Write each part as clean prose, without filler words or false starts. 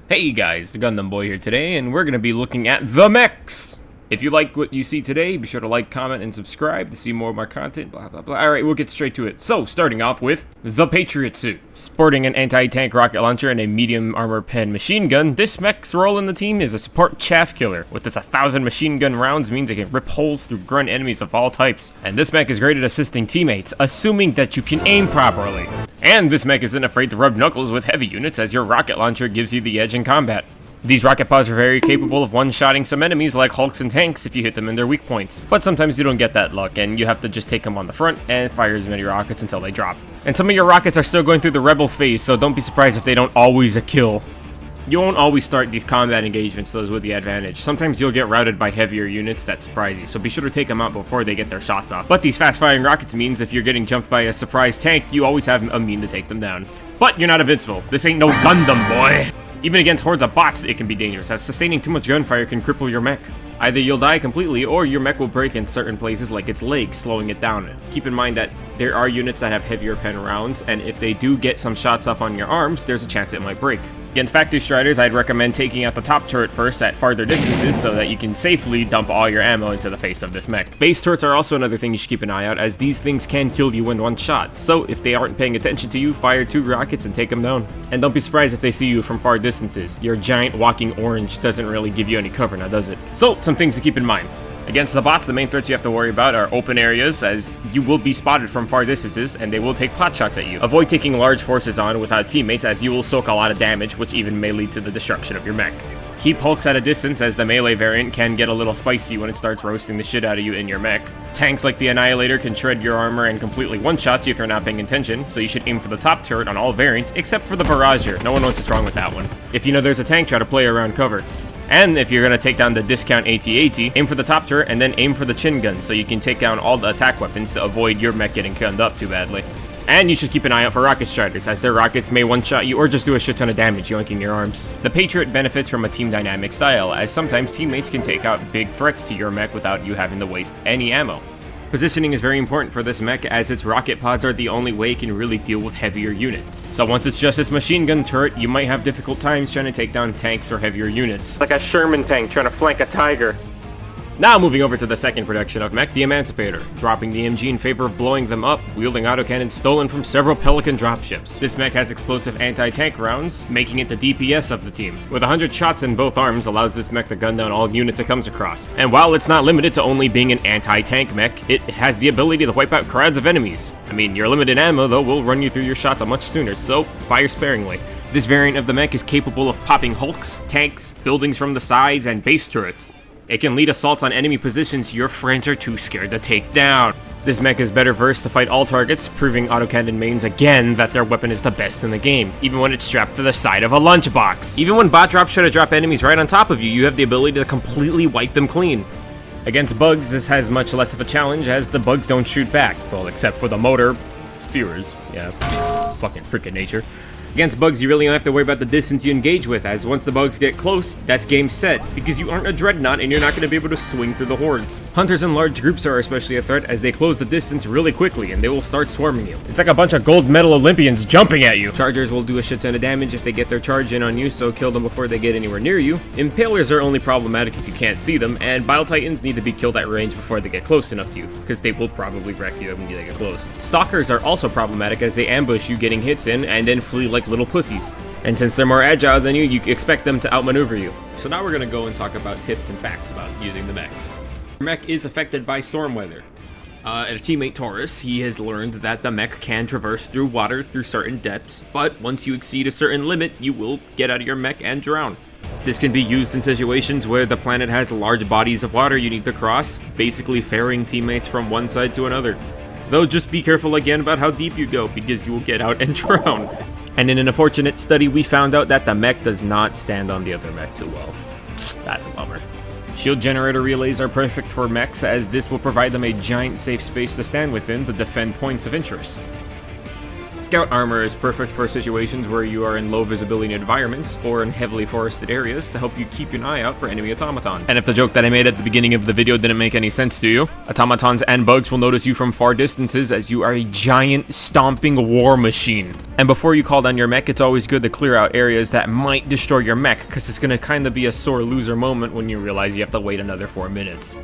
Hey guys, the Gundam Boy here today, and we're going to be looking at the Mechs! If you like what you see today, be sure to like, comment, and subscribe to see more of my content, blah blah blah. Alright, we'll get straight to it. So, starting off with the Patriot suit. Sporting an anti-tank rocket launcher and a medium armor pen machine gun, this Mech's role in the team is a support chaff killer. With its 1,000 machine gun rounds means it can rip holes through grunt enemies of all types. And this Mech is great at assisting teammates, assuming that you can aim properly. And this Mech isn't afraid to rub knuckles with heavy units, as your rocket launcher gives you the edge in combat. These rocket pods are very capable of one-shotting some enemies like Hulks and tanks if you hit them in their weak points. But sometimes you don't get that luck, and you have to just take them on the front and fire as many rockets until they drop. And some of your rockets are still going through the rebel phase, so don't be surprised if they don't always kill. You won't always start these combat engagements those with the advantage. Sometimes you'll get routed by heavier units that surprise you, so be sure to take them out before they get their shots off. But these fast-firing rockets means if you're getting jumped by a surprise tank, you always have a mean to take them down. But you're not invincible. This ain't no Gundam, boy! Even against hordes of bots, it can be dangerous, as sustaining too much gunfire can cripple your mech. Either you'll die completely, or your mech will break in certain places like its legs, slowing it down. Keep in mind that there are units that have heavier pen rounds, and if they do get some shots off on your arms, there's a chance it might break. Against Factory Striders, I'd recommend taking out the top turret first at farther distances so that you can safely dump all your ammo into the face of this mech. Base turrets are also another thing you should keep an eye out, as these things can kill you in one shot, so if they aren't paying attention to you, fire 2 rockets and take them down. And don't be surprised if they see you from far distances. Your giant walking orange doesn't really give you any cover now, does it? So, some things to keep in mind. Against the bots, the main threats you have to worry about are open areas, as you will be spotted from far distances, and they will take pot shots at you. Avoid taking large forces on without teammates, as you will soak a lot of damage, which even may lead to the destruction of your mech. Keep Hulks at a distance, as the melee variant can get a little spicy when it starts roasting the shit out of you in your mech. Tanks like the Annihilator can shred your armor and completely one-shot you if you're not paying attention, so you should aim for the top turret on all variants, except for the Barrager. No one knows what's wrong with that one. If you know there's a tank, try to play around cover. And if you're going to take down the discount AT-AT, aim for the top turret and then aim for the chin gun so you can take down all the attack weapons to avoid your mech getting gunned up too badly. And you should keep an eye out for rocket striders, as their rockets may one-shot you or just do a shit ton of damage yoinking your arms. The Patriot benefits from a team dynamic style, as sometimes teammates can take out big threats to your mech without you having to waste any ammo. Positioning is very important for this mech, as its rocket pods are the only way it can really deal with heavier units. So once it's just this machine gun turret, you might have difficult times trying to take down tanks or heavier units. Like a Sherman tank trying to flank a Tiger. Now moving over to the second production of Mech, the Emancipator, dropping the MG in favor of blowing them up, wielding autocannons stolen from several Pelican dropships. This mech has explosive anti-tank rounds, making it the DPS of the team. With 100 shots in both arms allows this mech to gun down all units it comes across. And while it's not limited to only being an anti-tank mech, it has the ability to wipe out crowds of enemies. I mean, your limited ammo though will run you through your shots much sooner, so fire sparingly. This variant of the mech is capable of popping hulks, tanks, buildings from the sides, and base turrets. It can lead assaults on enemy positions your friends are too scared to take down. This mech is better versed to fight all targets, proving autocannon mains again that their weapon is the best in the game, even when it's strapped to the side of a lunchbox. Even when bot drops try to drop enemies right on top of you, you have the ability to completely wipe them clean. Against bugs, this has much less of a challenge, as the bugs don't shoot back. Well, except for the motor spewers. Yeah, fucking freaking nature. Against bugs, you really don't have to worry about the distance you engage with, as once the bugs get close, that's game set, because you aren't a dreadnought and you're not going to be able to swing through the hordes. Hunters in large groups are especially a threat, as they close the distance really quickly and they will start swarming you. It's like a bunch of gold medal Olympians jumping at you. Chargers will do a shit ton of damage if they get their charge in on you, so kill them before they get anywhere near you. Impalers are only problematic if you can't see them, and Bile Titans need to be killed at range before they get close enough to you, because they will probably wreck you when they get close. Stalkers are also problematic, as they ambush you getting hits in and then flee like little pussies. And since they're more agile than you expect them to outmaneuver you. So now we're going to go and talk about tips and facts about using the mechs. Your mech is affected by storm weather. A teammate Taurus, he has learned that the mech can traverse through water through certain depths, but once you exceed a certain limit, you will get out of your mech and drown. This can be used in situations where the planet has large bodies of water you need to cross, basically ferrying teammates from one side to another. Though just be careful again about how deep you go, because you will get out and drown. And in an unfortunate study, we found out that the mech does not stand on the other mech too well. That's a bummer. Shield generator relays are perfect for mechs, as this will provide them a giant safe space to stand within to defend points of interest. Scout armor is perfect for situations where you are in low visibility environments or in heavily forested areas to help you keep an eye out for enemy automatons. And if the joke that I made at the beginning of the video didn't make any sense to you, automatons and bugs will notice you from far distances as you are a giant stomping war machine. And before you call down your mech, it's always good to clear out areas that might destroy your mech, because it's going to kind of be a sore loser moment when you realize you have to wait another 4 minutes.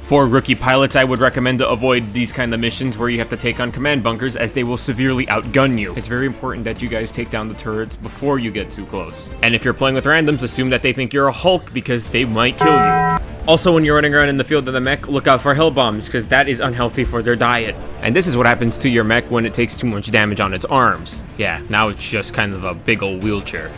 For rookie pilots, I would recommend to avoid these kind of missions where you have to take on command bunkers, as they will severely outgun you. It's very important that you guys take down the turrets before you get too close. And if you're playing with randoms, assume that they think you're a Hulk, because they might kill you. Also, when you're running around in the field of the mech, look out for hell bombs, because that is unhealthy for their diet. And this is what happens to your mech when it takes too much damage on its arms. Yeah, now it's just kind of a big old wheelchair.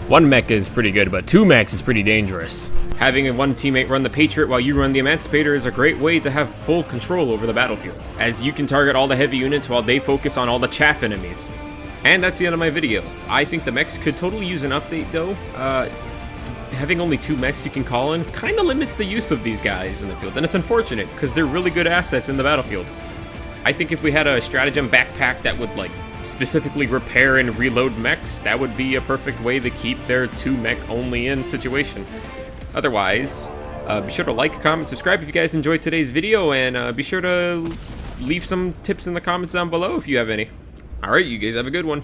1 mech is pretty good, but 2 mechs is pretty dangerous. Having one teammate run the Patriot while you run the Emancipator is a great way to have full control over the battlefield, as you can target all the heavy units while they focus on all the chaff enemies. And that's the end of my video. I think the mechs could totally use an update though. Having only 2 mechs you can call in kind of limits the use of these guys in the field, and it's unfortunate because they're really good assets in the battlefield. I think if we had a stratagem backpack that would like specifically repair and reload mechs, that would be a perfect way to keep their 2 mech only in situation. Otherwise, be sure to like, comment, subscribe if you guys enjoyed today's video, and be sure to leave some tips in the comments down below if you have any. Alright, you guys have a good one.